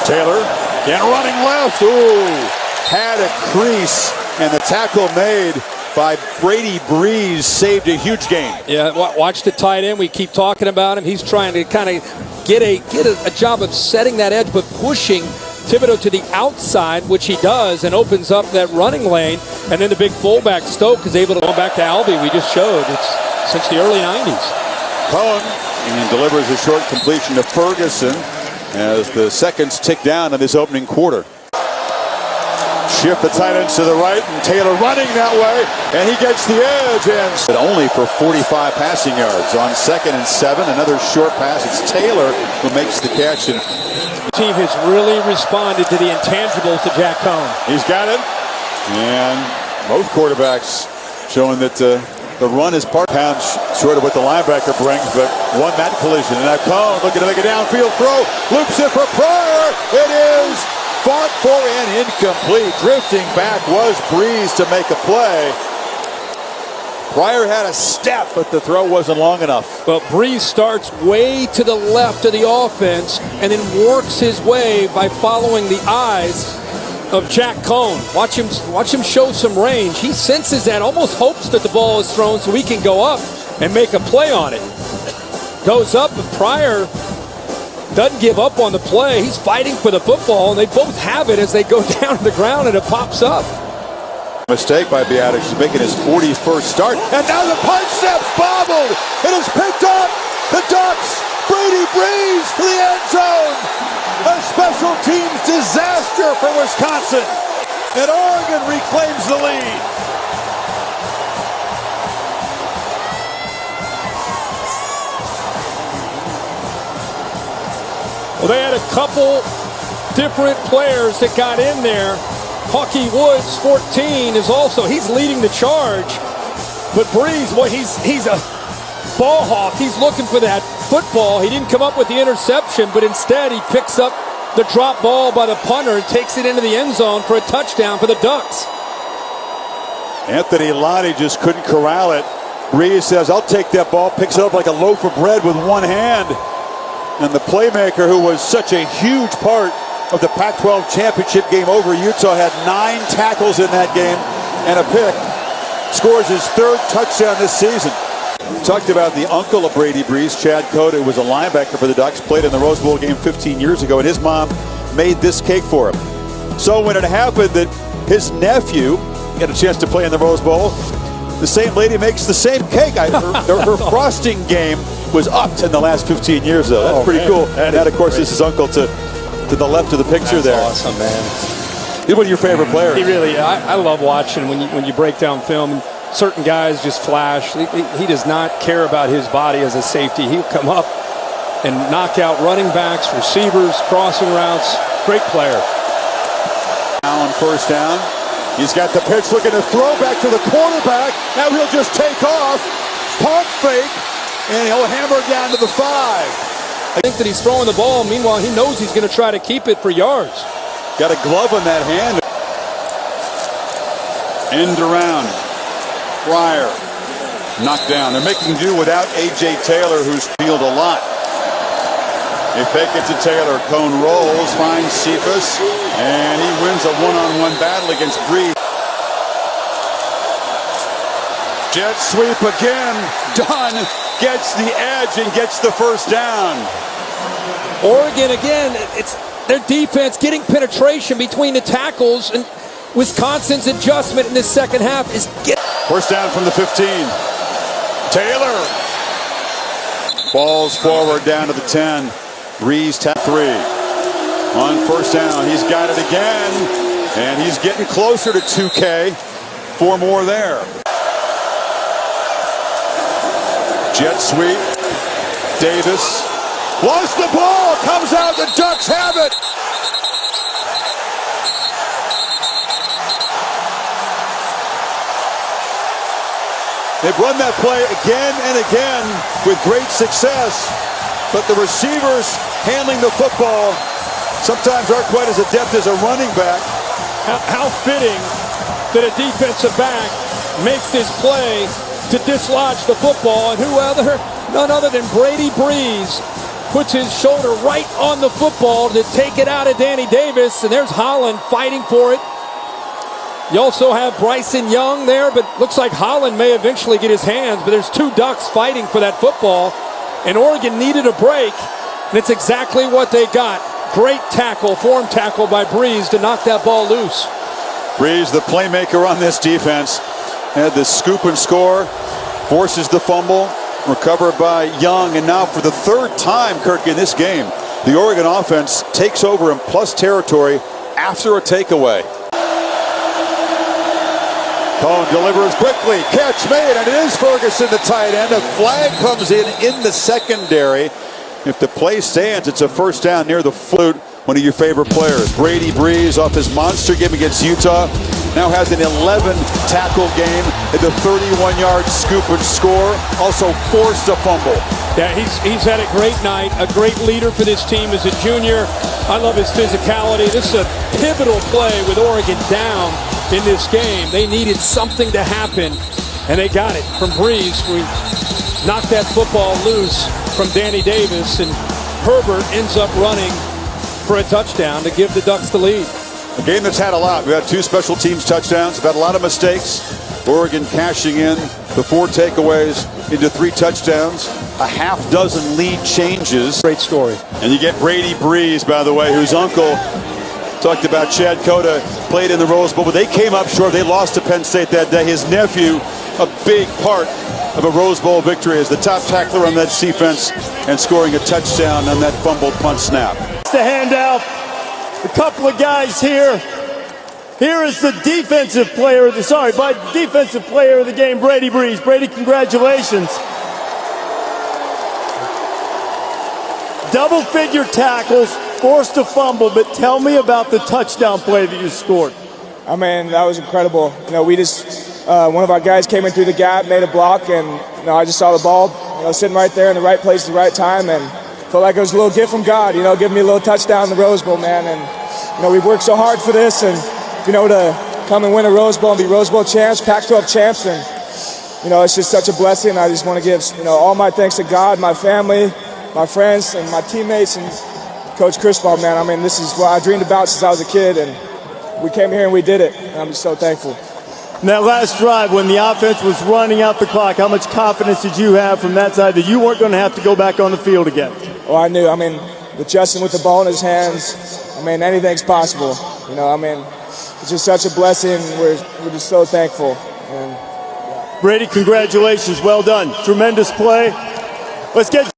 Taylor, again running left. Ooh, had a crease, and the tackle made by Brady Breeze saved a huge gain. Yeah, watch the tight end. We keep talking about him. He's trying to kind of get a job of setting that edge, but pushing Thibodeau to the outside, which he does, and opens up that running lane. And then the big fullback, Stoke, is able to go back to Albee. We just showed it's since the early 90s. Cohen and delivers a short completion to Ferguson as the seconds tick down in this opening quarter. Shift the tight ends to the right, and Taylor running that way, and he gets the edge, and only for 45 passing yards. On 2nd and 7, another short pass. It's Taylor who makes the catch. And the team has really responded to the intangibles to Jack Cohen. He's got it, and both quarterbacks showing that the run is part pound short of what the linebacker brings, but won that collision. And now Cohen looking to make a downfield throw, loops it for Pryor. It is fought for and incomplete. Drifting back was Breeze to make a play. Pryor had a step, but the throw wasn't long enough. But Breeze starts way to the left of the offense and then works his way by following the eyes of Jack Cohen. Watch him show some range. He senses that, almost hopes that the ball is thrown so he can go up and make a play on it. Goes up, but Pryor doesn't give up on the play. He's fighting for the football, and they both have it as they go down to the ground, and it pops up. Mistake by Beatrix. He's making his 41st start, and now the punt steps bobbled. It is picked up. The Ducks, Brady Breeze to the end zone. A special teams disaster for Wisconsin, and Oregon reclaims the lead. Well, they had a couple different players that got in there. Hawkeye Woods, 14, he's leading the charge. But Breeze, well, he's a ball hawk. He's looking for that football. He didn't come up with the interception, but instead he picks up the drop ball by the punter and takes it into the end zone for a touchdown for the Ducks. Anthony Lonnie just couldn't corral it. Breeze says, I'll take that ball, picks it up like a loaf of bread with one hand. And the playmaker, who was such a huge part of the Pac-12 championship game over Utah, had 9 tackles in that game and a pick. Scores his 3rd touchdown this season. Talked about the uncle of Brady Breeze, Chad Cota, who was a linebacker for the Ducks, played in the Rose Bowl game 15 years ago, and his mom made this cake for him. So when it happened that his nephew got a chance to play in the Rose Bowl, the same lady makes the same cake. Her frosting game was upped in the last 15 years, though. That's pretty cool. And that, of course, is his uncle to the left of the picture. That's awesome, man. He's one of your favorite players. He really, I love watching when you break down film. Certain guys just flash. He does not care about his body as a safety. He'll come up and knock out running backs, receivers, crossing routes. Great player. Now on 1st down, he's got the pitch, looking to throw back to the quarterback. Now he'll just take off, pump fake, and he'll hammer down to the 5. I think that he's throwing the ball. Meanwhile, he knows he's going to try to keep it for yards. Got a glove on that hand. End around. Pryor knocked down. They're making do without A.J. Taylor, who's fielded a lot. They fake it to Taylor. Cone rolls, finds Cephas, and he wins a one-on-one battle against Breeze. Jet sweep again. Dunn gets the edge and gets the 1st down. Oregon, again, it's their defense getting penetration between the tackles, and Wisconsin's adjustment in this second half is get. 1st down from the 15. Taylor falls forward down to the 10. Breeze tap 3. On 1st down, he's got it again, and he's getting closer to 2K. 4 more there. Jet sweep. Davis lost the ball, comes out, the Ducks have it. They've run that play again and again with great success, but the receivers handling the football sometimes aren't quite as adept as a running back. How fitting that a defensive back makes this play to dislodge the football, and none other than Brady Breeze puts his shoulder right on the football to take it out of Danny Davis, and there's Holland fighting for it. You also have Bryson Young there, but looks like Holland may eventually get his hands, but there's two Ducks fighting for that football, and Oregon needed a break, and it's exactly what they got. Great tackle, form tackle by Breeze to knock that ball loose. Breeze, the playmaker on this defense, had the scoop and score, forces the fumble, recovered by Young, and now for the third time, Kirk, in this game, the Oregon offense takes over in plus territory after a takeaway. Cone delivers quickly, catch made, and it is Ferguson, the tight end. A flag comes in the secondary. If the play stands, it's a first down near the flute. One of your favorite players, Brady Breeze, off his monster game against Utah, now has an 11-tackle game at the 31-yard scoop and score. Also forced a fumble. Yeah, he's had a great night, a great leader for this team as a junior. I love his physicality. This is a pivotal play with Oregon down in this game. They needed something to happen, and they got it from Breeze. We knocked that football loose from Danny Davis, and Herbert ends up running for a touchdown to give the Ducks the lead. A game that's had a lot. We had two special teams touchdowns. We've had a lot of mistakes. Oregon cashing in the 4 takeaways into 3 touchdowns. A half dozen lead changes. Great story. And you get Brady Breeze, by the way, whose uncle talked about Chad Cota, played in the Rose Bowl, but they came up short. They lost to Penn State that day. His nephew, a big part of a Rose Bowl victory, as the top tackler on that defense and scoring a touchdown on that fumbled punt snap. To hand out a couple of guys here. Here is the defensive player of the game, Brady Breeze. Brady, congratulations. Double-figure tackles, forced a fumble, but tell me about the touchdown play that you scored. I mean, that was incredible. You know, we just, one of our guys came in through the gap, made a block, and, you know, I just saw the ball, you know, sitting right there in the right place at the right time, and felt like it was a little gift from God, you know, giving me a little touchdown in the Rose Bowl, man. And, you know, we've worked so hard for this, and, you know, to come and win a Rose Bowl and be Rose Bowl champs, Pac-12 champs, and, you know, it's just such a blessing. I just want to give, you know, all my thanks to God, my family, my friends, and my teammates, and Coach Crispo, man. I mean, this is what I dreamed about since I was a kid, and we came here and we did it, and I'm just so thankful. In that last drive, when the offense was running out the clock, how much confidence did you have from that side that you weren't going to have to go back on the field again? Well, I knew. I mean, with Justin with the ball in his hands, I mean, anything's possible. You know, I mean, it's just such a blessing. We're just so thankful. And, Brady, congratulations. Well done. Tremendous play. Let's get